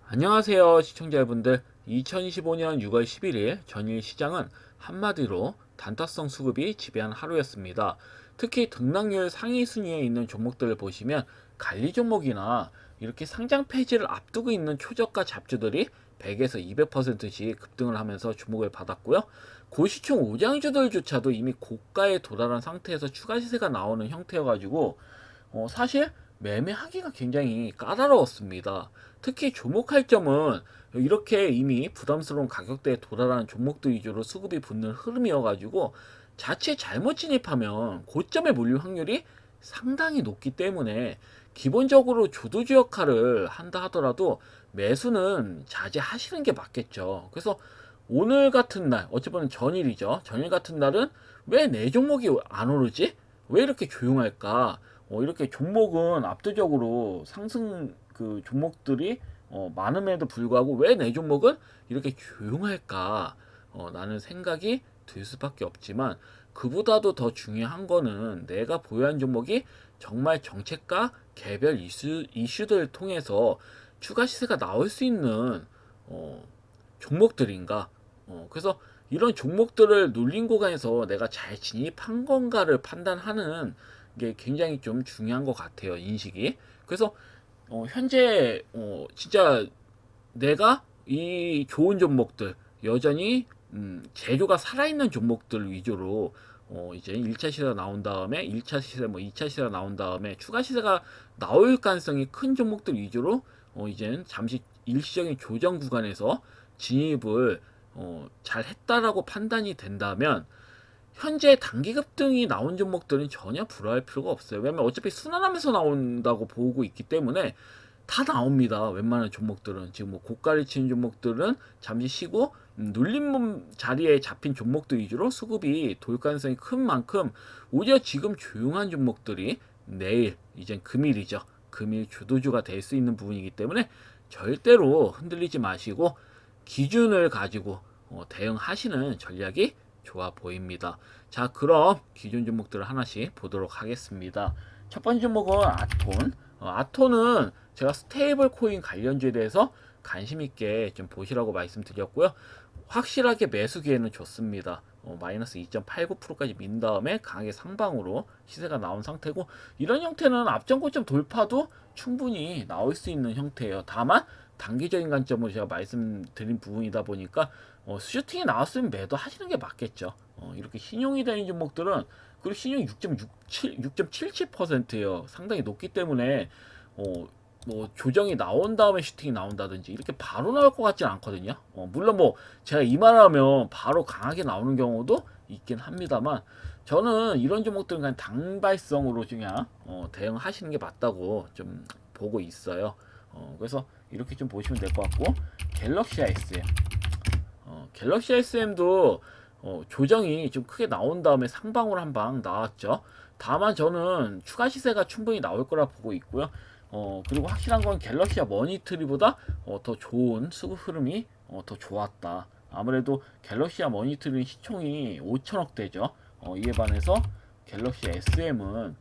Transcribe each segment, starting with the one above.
안녕하세요 시청자분들. 2025년 6월 11일 전일 시장은 한마디로 단타성 수급이 지배한 하루였습니다. 특히 등락률 상위 순위에 있는 종목들을 보시면 관리 종목이나 이렇게 상장 폐지를 앞두고 있는 초저가 잡주들이 100에서 200%씩 급등을 하면서 주목을 받았고요. 고시총 우량주들조차도 이미 고가에 도달한 상태에서 추가 시세가 나오는 형태여가지고 사실 매매하기가 굉장히 까다로웠습니다. 특히 주목할 점은 이렇게 이미 부담스러운 가격대에 도달하는 종목들 위주로 수급이 붙는 흐름이어가지고 자칫 잘못 진입하면 고점에 몰릴 확률이 상당히 높기 때문에 기본적으로 주도주 역할을 한다 하더라도 매수는 자제하시는 게 맞겠죠. 그래서 오늘 같은 날, 어찌보면 전일이죠. 전일 같은 날은 왜 내 종목이 안 오르지? 왜 이렇게 조용할까? 이렇게 종목은 압도적으로 상승 종목들이 많음에도 불구하고 왜 내 종목은 이렇게 조용할까? 라는 생각이 들 수밖에 없지만 그보다도 더 중요한 거는 내가 보유한 종목이 정말 정책과 개별 이슈들을 통해서 추가 시세가 나올 수 있는 종목들인가? 그래서 이런 종목들을 눌린 구간에서 내가 잘 진입한 건가를 판단하는 게 굉장히 좀 중요한 것 같아요, 인식이. 그래서 현재 진짜 내가 이 좋은 종목들 여전히 재료가 살아있는 종목들 위주로 이제 1차 시세가 나온 다음에 1차 시세 2차 시세가 나온 다음에 추가 시세가 나올 가능성이 큰 종목들 위주로 이제 잠시 일시적인 조정 구간에서 진입을 잘 했다라고 판단이 된다면 현재 단기 급등이 나온 종목들은 전혀 불화할 필요가 없어요. 왜냐면 어차피 순환하면서 나온다고 보고 있기 때문에 다 나옵니다. 웬만한 종목들은 지금 고가를 치는 종목들은 잠시 쉬고 눌림 자리에 잡힌 종목들 위주로 수급이 돌 가능성이 큰 만큼 오히려 지금 조용한 종목들이 내일 이제 금일이죠. 금일 주도주가 될 수 있는 부분이기 때문에 절대로 흔들리지 마시고 기준을 가지고 대응하시는 전략이 좋아 보입니다. 자, 그럼 기존 종목들을 하나씩 보도록 하겠습니다. 첫 번째 종목은 아톤. 아톤은 제가 스테이블 코인 관련주에 대해서 관심 있게 좀 보시라고 말씀드렸고요. 확실하게 매수 기회는 좋습니다. 마이너스 2.89%까지 민 다음에 강하게 상방으로 시세가 나온 상태고, 이런 형태는 앞전 고점 돌파도 충분히 나올 수 있는 형태예요. 다만 단기적인 관점으로 제가 말씀드린 부분이다 보니까 슈팅이 나왔으면 매도 하시는 게 맞겠죠. 이렇게 신용이 되는 종목들은, 그리고 신용이 6.77%예요. 상당히 높기 때문에 조정이 나온 다음에 슈팅이 나온다든지 이렇게 바로 나올 것 같지는 않거든요. 물론 제가 이 말하면 바로 강하게 나오는 경우도 있긴 합니다만, 저는 이런 종목들은 그냥 당발성으로 그냥 대응하시는 게 맞다고 좀 보고 있어요. 그래서 이렇게 좀 보시면 될 것 같고, 갤럭시 SM. 갤럭시 SM도 조정이 좀 크게 나온 다음에 상방으로 한 방 나왔죠. 다만 저는 추가 시세가 충분히 나올 거라 보고 있고요. 그리고 확실한 건 갤럭시와 머니트리보다 더 좋은 수급 흐름이 더 좋았다. 아무래도 갤럭시와 머니트리 시총이 5천억대죠. 이에 반해서 갤럭시 SM은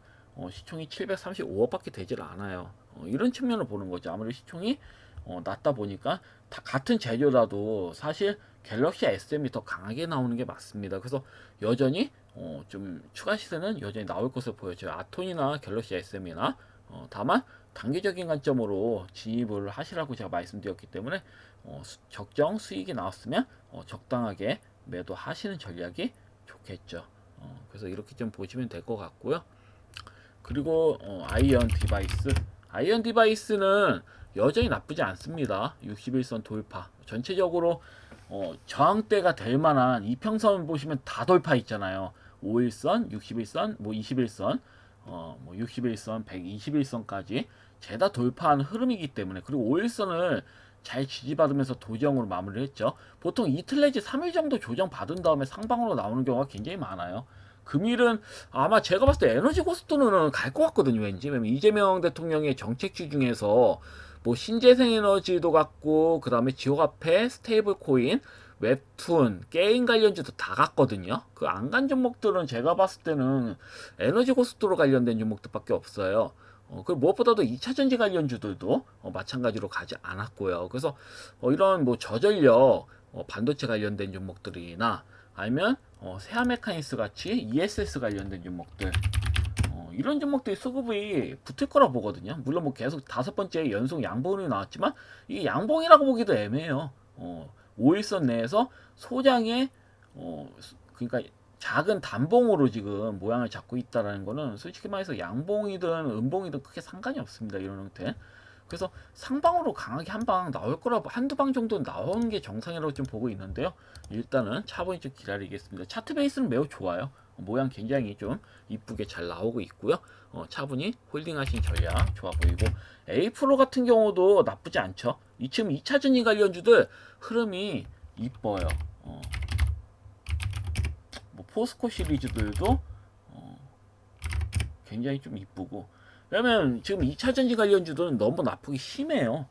시총이 735억밖에 되질 않아요. 이런 측면을 보는 거죠. 아무래도 시총이 낮다 보니까 같은 재료라도 사실 갤럭시 SM이 더 강하게 나오는 게 맞습니다. 그래서 여전히 좀 추가 시세는 여전히 나올 것으로 보여져요. 아톤이나 갤럭시 SM이나. 다만 단기적인 관점으로 진입을 하시라고 제가 말씀드렸기 때문에 적정 수익이 나왔으면 적당하게 매도하시는 전략이 좋겠죠. 그래서 이렇게 좀 보시면 될 것 같고요. 그리고 아이언 디바이스는 여전히 나쁘지 않습니다. 61선 돌파. 전체적으로 저항대가 될 만한 이평선 보시면 다 돌파 있잖아요. 5일선, 61선, 21선, 61선, 121선까지 죄다 돌파한 흐름이기 때문에, 그리고 5일선을 잘 지지받으면서 도정으로 마무리를 했죠. 보통 이틀 내지 3일 정도 조정 받은 다음에 상방으로 나오는 경우가 굉장히 많아요. 금일은 아마 제가 봤을 때 에너지 고스톱은 갈 것 같거든요. 왠지. 왜냐면 이재명 대통령의 정책주 중에서 신재생 에너지도 같고, 그 다음에 지역 화폐, 스테이블 코인, 웹툰, 게임 관련주도 다 갔거든요. 그 안 간 종목들은 제가 봤을 때는 에너지 고속도로 관련된 종목들밖에 없어요. 그 무엇보다도 2차 전지 관련주들도 마찬가지로 가지 않았고요. 그래서 이런 뭐 저전력, 반도체 관련된 종목들이나 아니면 세아 메카니스 같이 ESS 관련된 종목들, 이런 종목들이 수급이 붙을 거라 보거든요. 물론 뭐 계속 5번째 연속 양봉이 나왔지만 이게 양봉이라고 보기도 애매해요. 5일선 내에서 소량의 그러니까 작은 단봉으로 지금 모양을 잡고 있다라는 거는 솔직히 말해서 양봉이든 음봉이든 크게 상관이 없습니다. 이런 형태. 그래서 상방으로 강하게 한 방 나올 거라고, 한두 방 정도 나오는 게 정상이라고 좀 보고 있는데요. 일단은 차분히 좀 기다리겠습니다. 차트 베이스는 매우 좋아요. 모양 굉장히 좀 이쁘게 잘 나오고 있고요. 차분히 홀딩하신 전략 좋아 보이고, A 프로 같은 경우도 나쁘지 않죠. 지금 2차 전지 관련주들 흐름이 이뻐요. 뭐 포스코 시리즈들도 굉장히 좀 이쁘고, 왜냐면 지금 2차 전지 관련주들은 너무 나쁘기 심해요.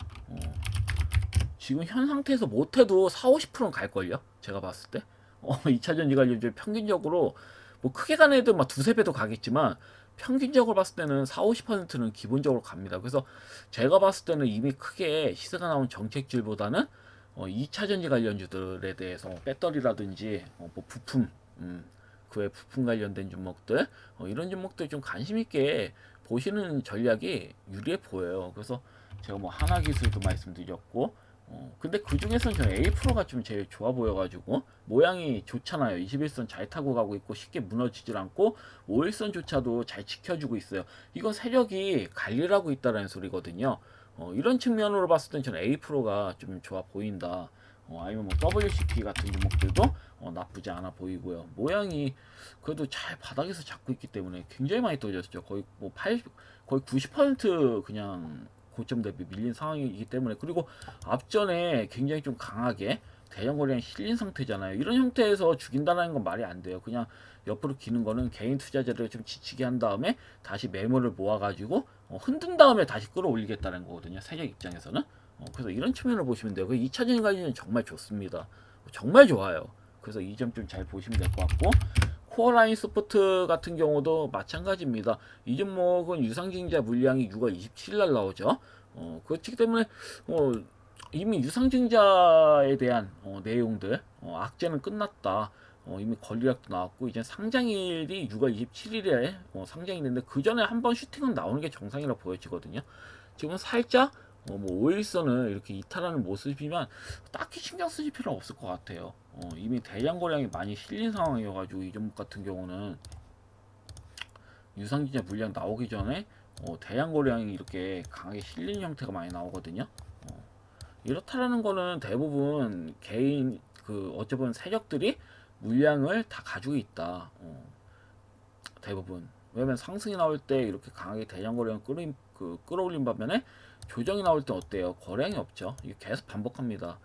지금 현 상태에서 못해도 4~50%는 갈걸요? 제가 봤을 때. 2차 전지 관련주 평균적으로 뭐 크게 가는 애들 막 2~3배도 가겠지만 평균적으로 봤을 때는 4~50%는 기본적으로 갑니다. 그래서 제가 봤을 때는 이미 크게 시세가 나온 정책질보다는 2차 전지 관련주들에 대해서 배터리라든지 뭐 부품, 그 외 부품 관련된 종목들, 이런 종목들 좀 관심 있게 보시는 전략이 유리해 보여요. 그래서 제가 뭐 하나기술도 말씀드렸고, 근데 그 중에서는 저는 A 프로가 좀 제일 좋아 보여가지고, 모양이 좋잖아요. 21선 잘 타고 가고 있고 쉽게 무너지질 않고 5일선조차도 잘 지켜주고 있어요. 이건 세력이 관리하고 있다는 소리거든요. 이런 측면으로 봤을 땐 저는 A 프로가 좀 좋아 보인다. 아니면 뭐 WCP 같은 종목들도 나쁘지 않아 보이고요. 모양이 그래도 잘 바닥에서 잡고 있기 때문에 굉장히 많이 떨어졌죠. 거의 뭐 80, 거의 90% 그냥 고점 대비 밀린 상황이기 때문에, 그리고 앞전에 굉장히 좀 강하게 대형 거래량이 실린 상태잖아요. 이런 형태에서 죽인다는 건 말이 안 돼요. 그냥 옆으로 기는 거는 개인 투자자를 좀 지치게 한 다음에 다시 매물을 모아가지고 흔든 다음에 다시 끌어올리겠다는 거거든요. 세력 입장에서는. 그래서 이런 측면을 보시면 돼요. 그 2차 전지 관련은 정말 좋습니다. 정말 좋아요. 그래서 이 점 좀 잘 보시면 될 것 같고, 코어라인 스포트 같은 경우도 마찬가지입니다. 이 종목은 유상증자 물량이 6월 27일 날 나오죠. 그렇기 때문에 이미 유상증자에 대한 내용들, 악재는 끝났다. 이미 권리락도 나왔고 이제 상장일이 6월 27일에 상장이 있는데 그 전에 한번 슈팅은 나오는 게 정상이라 보여지거든요. 지금은 살짝 뭐 5일선을 이렇게 이탈하는 모습이면 딱히 신경 쓰실 필요는 없을 것 같아요. 이미 대량 거량이 많이 실린 상황이어가지고 이 종목 같은 경우는 유상증자 물량 나오기 전에 대량 거량이 이렇게 강하게 실린 형태가 많이 나오거든요. 이렇다라는 거는 대부분 개인 그 어쩌면 세력들이 물량을 다 가지고 있다. 대부분. 왜냐면 상승이 나올 때 이렇게 강하게 대량 거량 끌어올린 반면에 조정이 나올 때 어때요? 거량이 없죠. 이게 계속 반복합니다.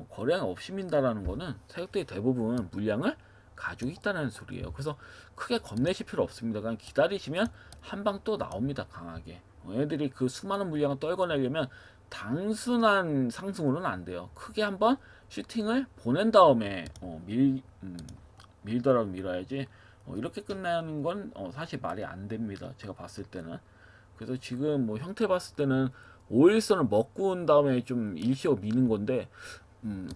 거량이 없이 민다라는 거는 세력들이 대부분 물량을 가지고 있다는 소리예요. 그래서 크게 겁내실 필요 없습니다. 그냥 기다리시면 한 방 또 나옵니다. 강하게. 얘들이 그 수많은 물량을 떨궈내려면 단순한 상승으로는 안 돼요. 크게 한번 슈팅을 보낸 다음에 밀더라도 밀어야지 이렇게 끝나는 건 사실 말이 안 됩니다. 제가 봤을 때는. 그래서 지금 뭐 형태 봤을 때는 5일선을 먹고 온 다음에 좀 일시로 미는 건데,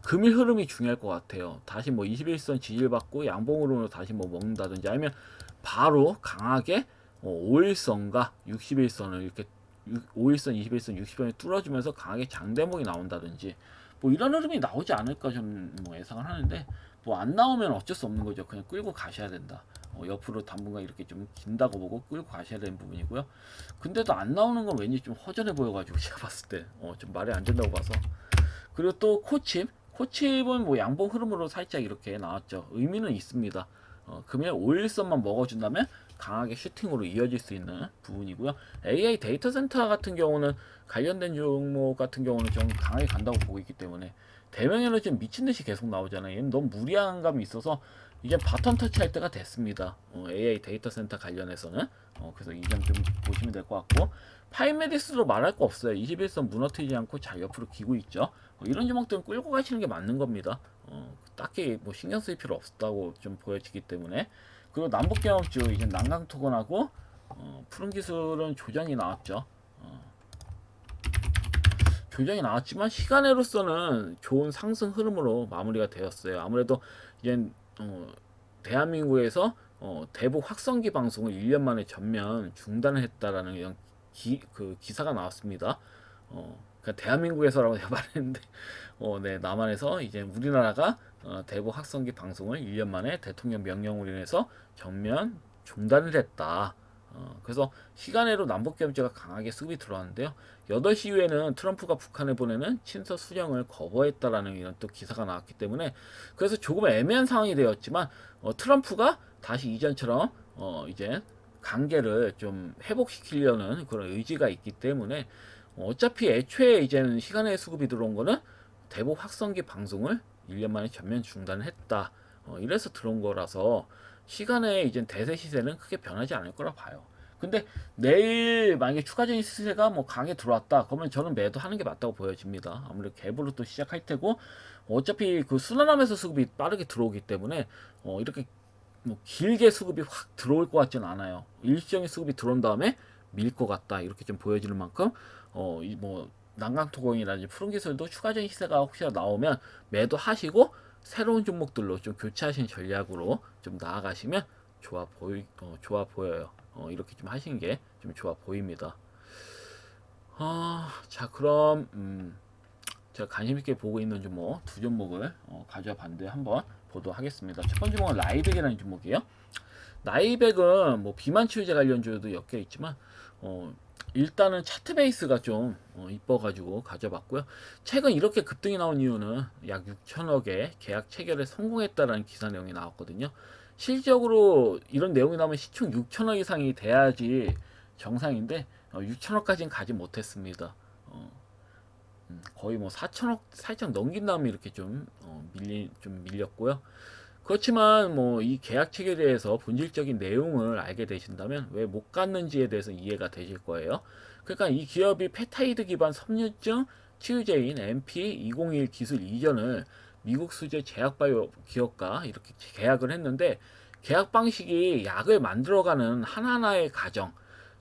금일 흐름이 중요할 것 같아요. 다시 뭐 21선 지지를 받고 양봉으로 다시 뭐 먹는다든지, 아니면 바로 강하게 5일선과 60일선을 이렇게 5일선, 21선, 60선을 뚫어주면서 강하게 장대목이 나온다든지 뭐 이런 흐름이 나오지 않을까 저는 뭐 예상을 하는데, 뭐 안 나오면 어쩔 수 없는 거죠. 그냥 끌고 가셔야 된다. 옆으로 당분간 이렇게 좀 긴다고 보고 끌고 가셔야 되는 부분이고요. 근데도 안 나오는 건 왠지 좀 허전해 보여가지고 제가 봤을 때 좀 말이 안 된다고 봐서. 그리고 또 코칩은 뭐 양봉 흐름으로 살짝 이렇게 나왔죠. 의미는 있습니다. 금일 5일선만 먹어준다면 강하게 슈팅으로 이어질 수 있는 부분이고요. AI 데이터 센터 같은 경우는 관련된 종목 같은 경우는 좀 강하게 간다고 보고 있기 때문에, 대명에는 지금 미친듯이 계속 나오잖아요. 얘는 너무 무리한 감이 있어서 이제 바텀 터치할 때가 됐습니다. AI 데이터 센터 관련해서는. 그래서 이 점 좀 보시면 될 것 같고, 파이메디스도 말할 거 없어요. 21선 무너뜨리지 않고 잘 옆으로 기고 있죠. 이런 종목들은 끌고 가시는 게 맞는 겁니다. 딱히 뭐 신경 쓸 필요 없다고 좀 보여지기 때문에. 그리고 남북경합주 이제 난강토건하고 푸른 기술은 조정이 나왔죠. 조정이 나왔지만 시간으로서는 좋은 상승 흐름으로 마무리가 되었어요. 아무래도 이제 대한민국에서 대북 확성기 방송을 1년 만에 전면 중단을 했다라는 이런 기사가 나왔습니다. 그러니까 대한민국에서라고 내가 말했는데, 네, 남한에서 이제 우리나라가 대북 확성기 방송을 1년 만에 대통령 명령으로 인해서 전면 중단을 했다. 그래서 시간외로 남북경제가 강하게 수급이 들어왔는데요. 8시 이후에는 트럼프가 북한에 보내는 친서 수령을 거부했다라는 이런 또 기사가 나왔기 때문에, 그래서 조금 애매한 상황이 되었지만 트럼프가 다시 이전처럼 이제 관계를 좀 회복시키려는 그런 의지가 있기 때문에 어차피 애초에 이제는 시간외 수급이 들어온 거는 대북 확성기 방송을 1년 만에 전면 중단을 했다. 이래서 들어온 거라서 시간에 이제 대세 시세는 크게 변하지 않을 거라 봐요. 근데 내일 만약에 추가적인 시세가 뭐 강하게 들어왔다, 그러면 저는 매도하는 게 맞다고 보여집니다. 아무래도 갭으로 또 시작할 테고, 어차피 그 순환하면서 수급이 빠르게 들어오기 때문에 이렇게 뭐 길게 수급이 확 들어올 것 같지는 않아요. 일시적인 수급이 들어온 다음에 밀 것 같다, 이렇게 좀 보여지는 만큼 뭐 난강토공이라든지 푸른기술도 추가적인 시세가 혹시나 나오면 매도하시고 새로운 종목들로 좀 교체하시는 전략으로 좀 나아가시면 좋아 보여요. 이렇게 좀 하시는 게 좀 좋아 보입니다. 자, 그럼 제가 관심 있게 보고 있는 종목 두 종목을 가져와 봤는데 한번 보도록 하겠습니다. 첫 번째 종목은 라이백이라는 종목이에요. 라이백은 뭐 비만 치유제 관련주도 엮여 있지만 일단은 차트 베이스가 좀 이뻐가지고 가져봤고요. 최근 이렇게 급등이 나온 이유는 약 6천억의 계약 체결에 성공했다라는 기사 내용이 나왔거든요. 실질적으로 이런 내용이 나오면 시총 6천억 이상이 돼야지 정상인데 6천억까지는 가지 못했습니다. 거의 뭐 4천억 살짝 넘긴 다음에 이렇게 좀 밀렸고요. 그렇지만 뭐 이 계약 체결에 대해서 본질적인 내용을 알게 되신다면 왜 못 갔는지에 대해서 이해가 되실 거예요. 그러니까 이 기업이 펩타이드 기반 섬유증 치유제인 MP201 기술 이전을 미국 수제 제약바이오 기업과 이렇게 계약을 했는데, 계약 방식이 약을 만들어가는 하나하나의 과정,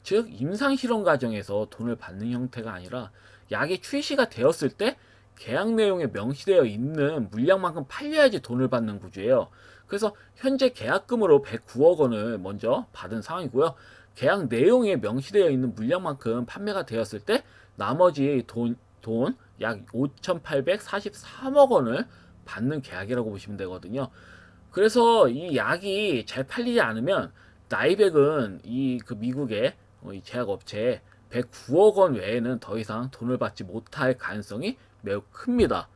즉 임상실험 과정에서 돈을 받는 형태가 아니라 약이 출시가 되었을 때 계약 내용에 명시되어 있는 물량만큼 팔려야지 돈을 받는 구조예요. 그래서 현재 계약금으로 109억 원을 먼저 받은 상황이고요. 계약 내용에 명시되어 있는 물량만큼 판매가 되었을 때 나머지 돈 약 5,843억 원을 받는 계약이라고 보시면 되거든요. 그래서 이 약이 잘 팔리지 않으면 나이백은 이 그 미국의 이 제약업체에 109억 원 외에는 더 이상 돈을 받지 못할 가능성이 매우 큽니다.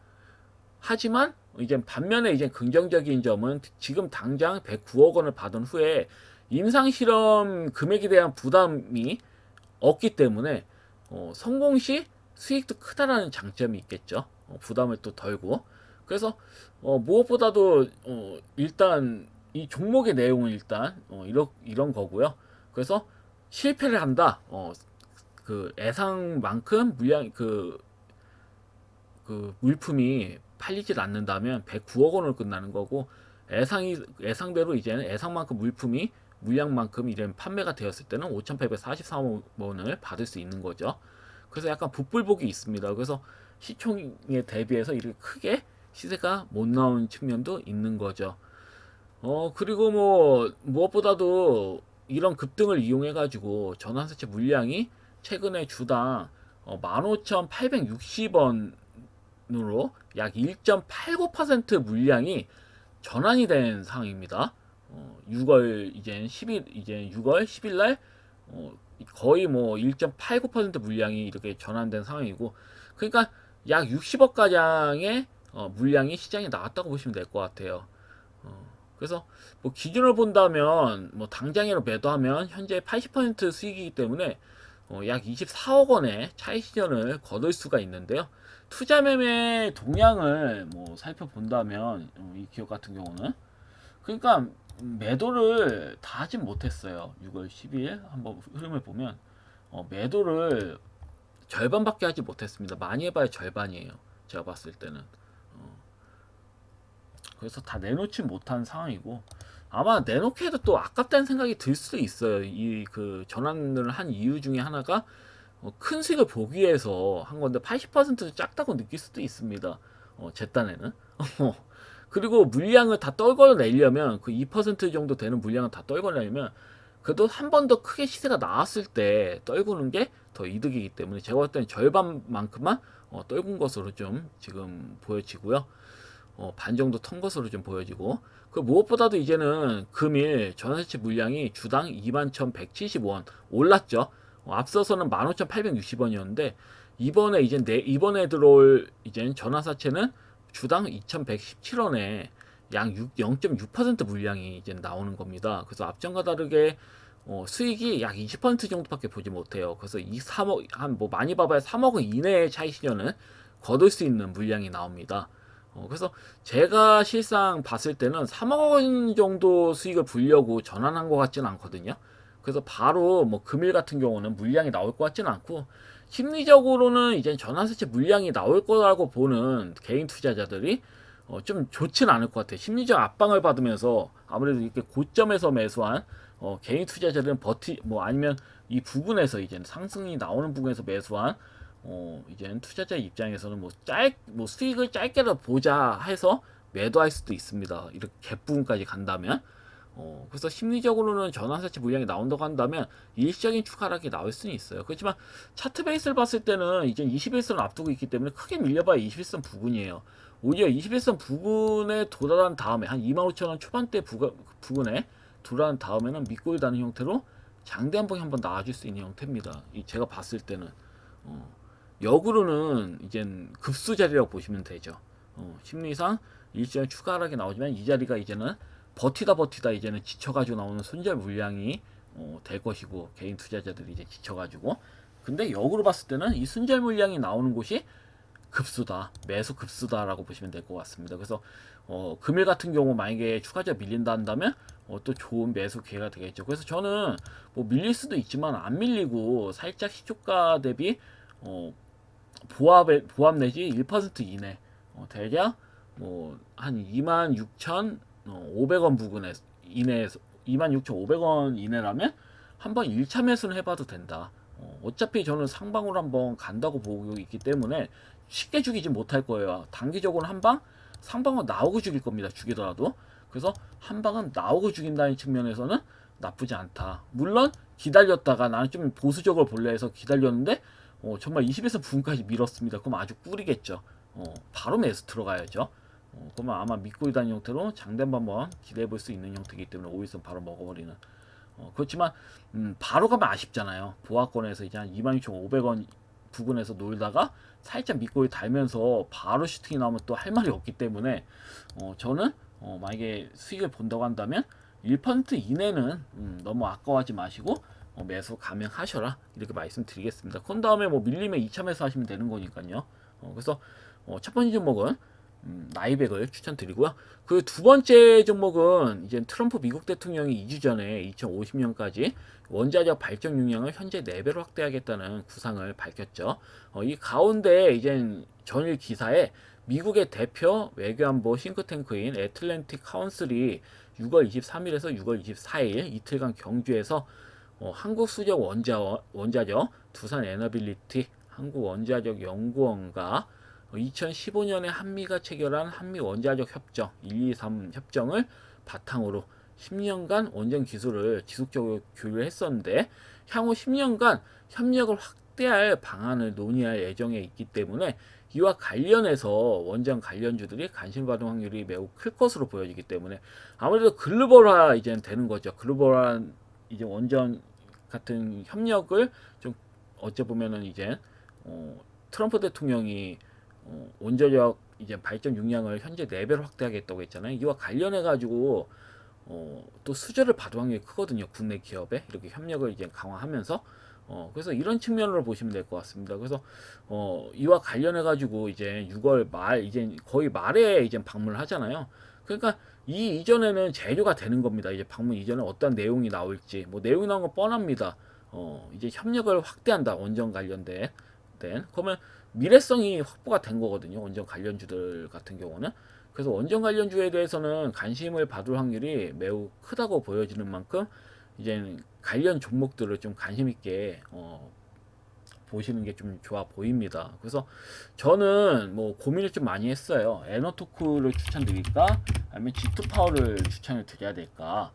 하지만 이제 반면에 이제 긍정적인 점은 지금 당장 109억 원을 받은 후에 임상 실험 금액에 대한 부담이 없기 때문에 성공 시 수익도 크다라는 장점이 있겠죠. 부담을 또 덜고. 그래서 무엇보다도 일단 이 종목의 내용은 일단 이런 거고요. 그래서 실패를 한다. 그 예상만큼 물량 그 물품이 팔리질 않는다면 109억 원으로 끝나는 거고, 예상대로 이제는 예상만큼 물량만큼 이제 판매가 되었을 때는 5,843억 원을 받을 수 있는 거죠. 그래서 약간 북불복이 있습니다. 그래서 시총에 대비해서 이렇게 크게 시세가 못 나온 측면도 있는 거죠. 그리고 뭐 무엇보다도 이런 급등을 이용해 가지고 전환사채 물량이 최근에 주당 15,860원으로 약 1.89% 물량이 전환이 된 상황입니다. 6월 이제 10일 날 거의 뭐 1.89% 물량이 이렇게 전환된 상황이고, 그러니까 약 60억 가량의 물량이 시장에 나왔다고 보시면 될 것 같아요. 그래서 뭐 기준을 본다면 뭐 당장으로 매도하면 현재 80% 수익이기 때문에 약 24억 원의 차익 실현을 거둘 수가 있는데요. 투자 매매 동향을 뭐 살펴본다면 이 기업 같은 경우는 그러니까 매도를 다 하진 못했어요. 6월 12일 한번 흐름을 보면 매도를 절반밖에 하지 못했습니다. 많이 해봐야 절반이에요. 제가 봤을 때는. 그래서 다 내놓지 못한 상황이고 아마 내놓게 해도 또 아깝다는 생각이 들 수도 있어요. 이 그 전환을 한 이유 중에 하나가 큰 수익을 보기 위해서 한 건데 80%도 작다고 느낄 수도 있습니다. 제 딴에는. 그리고 물량을 다 떨궈내려면 그 2% 정도 되는 물량을 다 떨궈내려면 그래도 한 번 더 크게 시세가 나왔을 때 떨구는 게 더 이득이기 때문에 제가 볼 때는 절반만큼만 떨군 것으로 좀 지금 보여지고요. 반 정도 턴 것으로 좀 보여지고 그 무엇보다도 이제는 금일 전환사채 물량이 주당 21,170원 올랐죠. 앞서서는 15,860원이었는데 이번에 들어올 이제 전환사채는 주당 2,117원에 약 0.6% 물량이 이제 나오는 겁니다. 그래서 앞전과 다르게 수익이 약 20% 정도밖에 보지 못해요. 그래서 이 3억 한 뭐 많이 봐봐야 3억 원 이내의 차익 실현을 거둘 수 있는 물량이 나옵니다. 그래서 제가 실상 봤을 때는 3억 원 정도 수익을 보려고 전환한 것 같지는 않거든요. 그래서 바로 뭐 금일 같은 경우는 물량이 나올 것 같지는 않고 심리적으로는 이제 전환사채 물량이 나올 거라고 보는 개인 투자자들이 좀 좋지는 않을 것 같아요. 심리적 압박을 받으면서 아무래도 이렇게 고점에서 매수한 개인 투자자들은 뭐 아니면 이 부분에서 이제 상승이 나오는 부분에서 매수한 이제 투자자 입장에서는 뭐 수익을 짧게라도 보자 해서 매도할 수도 있습니다. 이렇게 갭 부분까지 간다면. 그래서 심리적으로는 전환사채 물량이 나온다고 한다면 일시적인 추가락이 나올 수는 있어요. 그렇지만 차트 베이스를 봤을 때는 이제 21선을 앞두고 있기 때문에 크게 밀려봐야 21선 부근이에요. 오히려 21선 부근에 도달한 다음에 한 25,000원 초반대 부근에 도달한 다음에는 밑골 다는 형태로 장대 한봉이 한번 나와줄 수 있는 형태입니다. 제가 봤을 때는 역으로는 이젠 급수 자리라고 보시면 되죠. 심리상 일시적인 추가 하락이 나오지만 이 자리가 이제는 버티다 이제는 지쳐가지고 나오는 손절 물량이 될 것이고 개인 투자자들이 이제 지쳐가지고 근데 역으로 봤을 때는 이 순절 물량이 나오는 곳이 급수다 매수 급수다라고 보시면 될 것 같습니다. 그래서 금일 같은 경우 만약에 추가적 밀린다 한다면 또 좋은 매수 기회가 되겠죠. 그래서 저는 뭐 밀릴 수도 있지만 안 밀리고 살짝 시초가 대비 보합 내지 1% 이내 대략 뭐 한 26,500원 부근에 이내에서 26,500원 이내라면 한번 1차 매수는 해봐도 된다. 어차피 저는 상방으로 한번 간다고 보고 있기 때문에 쉽게 죽이지 못할 거예요. 단기적으로 한방 상방은 나오고 죽일 겁니다. 죽이더라도. 그래서 한방은 나오고 죽인다는 측면에서는 나쁘지 않다. 물론 기다렸다가 나는 좀 보수적으로 볼래 해서 기다렸는데 정말 20에서 부분까지 밀었습니다. 그럼 아주 꿀이겠죠. 바로 매수 들어가야죠. 그러면 아마 믿고 있다는 형태로 장대한 한번 기대해 볼 수 있는 형태이기 때문에 5일선 바로 먹어버리는. 그렇지만 바로 가면 아쉽잖아요. 보합권에서 이제 한 26,500원 부근에서 놀다가 살짝 밑골 달면서 바로 슈팅이 나오면 또 할 말이 없기 때문에 저는 만약에 수익을 본다고 한다면 1% 이내는 너무 아까워하지 마시고 매수 감행하셔라 이렇게 말씀드리겠습니다. 그런 다음에 뭐 밀리면 2차 매수 하시면 되는 거니까요. 그래서 첫 번째 종목은 나이백을 추천드리고요. 그 두 번째 종목은 이제 트럼프 미국 대통령이 2주 전에 2050년까지 원자력 발전 용량을 현재 4배로 확대하겠다는 구상을 밝혔죠. 이 가운데 이제 전일 기사에 미국의 대표 외교안보 싱크탱크인 애틀랜틱 카운슬이 6월 23일에서 6월 24일 이틀간 경주에서 한국 수력 원자력, 두산 에너빌리티, 한국 원자력 연구원과 2015년에 한미가 체결한 한미 원자력 협정 123 협정을 바탕으로 10년간 원전 기술을 지속적으로 교류했었는데 향후 10년간 협력을 확대할 방안을 논의할 예정에 있기 때문에 이와 관련해서 원전 관련주들이 관심 받은 확률이 매우 클 것으로 보여지기 때문에 아무래도 글로벌화 이제 되는 거죠. 글로벌한 이제 원전 같은 협력을 좀 어찌 보면은 이제 트럼프 대통령이 원자력 이제 발전 용량을 현재 4배로 확대하겠다고 했잖아요. 이와 관련해 가지고 또 수주를 받을 확률이 크거든요. 국내 기업에 이렇게 협력을 이제 강화하면서 그래서 이런 측면으로 보시면 될 것 같습니다. 그래서 이와 관련해 가지고 이제 6월 말 이제 거의 말에 이제 방문을 하잖아요. 그러니까 이 이전에는 재료가 되는 겁니다. 이제 방문 이전에 어떤 내용이 나올지 뭐 내용이 나온 건 뻔합니다. 이제 협력을 확대한다. 원전 관련된 그러면 미래성이 확보가 된 거거든요. 원전 관련주들 같은 경우는. 그래서 원전 관련주에 대해서는 관심을 받을 확률이 매우 크다고 보여지는 만큼 이제 관련 종목들을 좀 관심 있게 보시는 게 좀 좋아 보입니다. 그래서 저는 뭐 고민을 좀 많이 했어요. 에너토크를 추천드릴까? 아니면 G2 파워를 추천을 드려야 될까?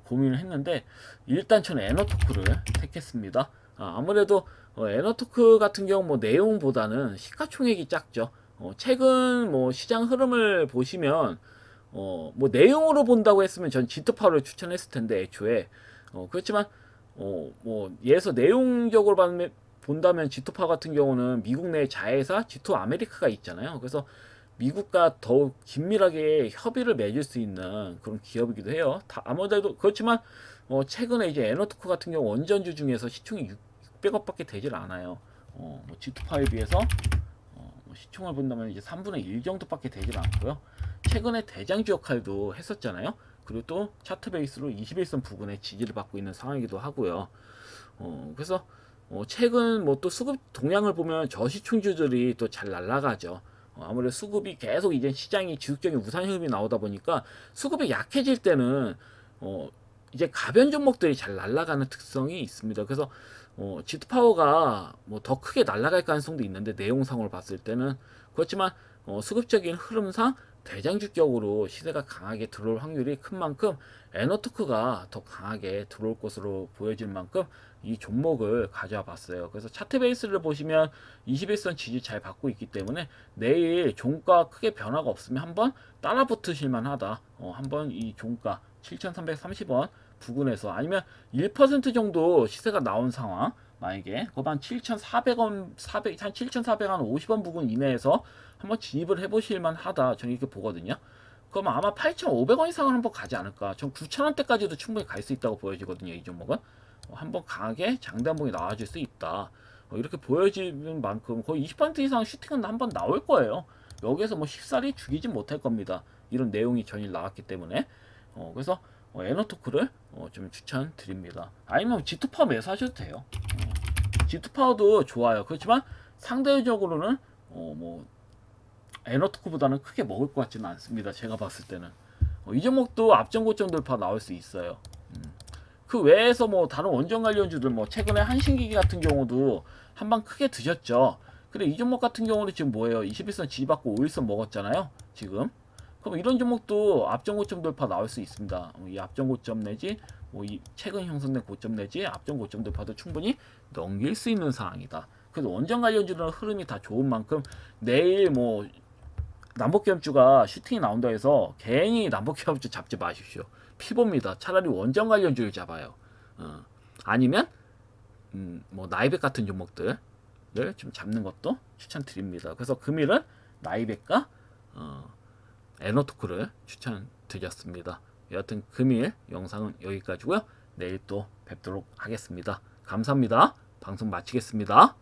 고민을 했는데 일단 저는 에너토크를 택했습니다. 아무래도 에너토크 같은 경우 뭐 내용보다는 시가총액이 작죠. 최근 뭐 시장 흐름을 보시면 뭐 내용으로 본다고 했으면 전 G2 파워를 추천했을 텐데 애초에 그렇지만 뭐 예서 내용적으로 본다면 G2파 같은 경우는 미국 내 자회사 G2 아메리카가 있잖아요. 그래서 미국과 더욱 긴밀하게 협의를 맺을 수 있는 그런 기업이기도 해요. 아무래도 그렇지만 최근에 이제 에너토크 같은 경우 원전주 중에서 시총이 600억밖에 되질 않아요. 뭐 G2파에 비해서 뭐 시총을 본다면 이제 3분의 1 정도밖에 되질 않고요. 최근에 대장주 역할도 했었잖아요. 그리고 또 차트 베이스로 21선 부근에 지지를 받고 있는 상황이기도 하고요. 그래서 최근 뭐 또 수급 동향을 보면 저시총주들이 또 잘 날아가죠. 아무래도 수급이 계속 이제 시장이 지속적인 우상 흐름이 나오다 보니까 수급이 약해질 때는 이제 가변 종목들이 잘 날아가는 특성이 있습니다. 그래서 지트 파워가 뭐 더 크게 날아갈 가능성도 있는데 내용상으로 봤을 때는 그렇지만 수급적인 흐름상 대장주격으로 시세가 강하게 들어올 확률이 큰 만큼 에너토크가 더 강하게 들어올 것으로 보여질 만큼 이 종목을 가져와 봤어요. 그래서 차트 베이스를 보시면 21선 지지 잘 받고 있기 때문에 내일 종가 크게 변화가 없으면 한번 따라 붙으실 만하다. 한번 이 종가 7,330원 부근에서 아니면 1% 정도 시세가 나온 상황 만약에 그만 7,400원, 한 7,400원 50원 부근 이내에서 한번 진입을 해보실 만하다. 저는 이렇게 보거든요. 그럼 아마 8,500원 이상은 한번 가지 않을까. 전 9,000원대까지도 충분히 갈 수 있다고 보여지거든요. 이 종목은 한번 강하게 장단봉이 나와줄 수 있다. 이렇게 보여지는 만큼 거의 20% 이상 슈팅은 한번 나올 거예요. 여기에서 뭐 쉽사리 죽이진 못할 겁니다. 이런 내용이 전일 나왔기 때문에. 그래서 에너토크를 좀 추천드립니다. 아니면 G2파워 매수하셔도 돼요. G2파워도 좋아요. 그렇지만 상대적으로는 뭐 에너토크보다는 크게 먹을 것 같지는 않습니다. 제가 봤을 때는 이 종목도 앞전 고점 돌파 나올 수 있어요. 그 외에서 뭐 다른 원전 관련주들 뭐 최근에 한신기기 같은 경우도 한방 크게 드셨죠. 근데 이 종목 같은 경우는 지금 뭐예요? 21선 지지받고 5일선 먹었잖아요. 지금. 그럼 이런 종목도 앞전 고점 돌파 나올 수 있습니다. 이 앞전 고점 내지 뭐 이 최근 형성된 고점 내지 앞전 고점 돌파도 충분히 넘길 수 있는 상황이다. 그래서 원전 관련주는 흐름이 다 좋은 만큼 내일 뭐 남북기업주가 슈팅이 나온다 해서 괜히 남북기업주 잡지 마십시오. 피보입니다. 차라리 원전 관련주를 잡아요. 아니면 뭐 나이백 같은 종목들을 좀 잡는 것도 추천드립니다. 그래서 금일은 나이백과 에너토크를 추천드렸습니다. 여하튼 금일 영상은 여기까지고요. 내일 또 뵙도록 하겠습니다. 감사합니다. 방송 마치겠습니다.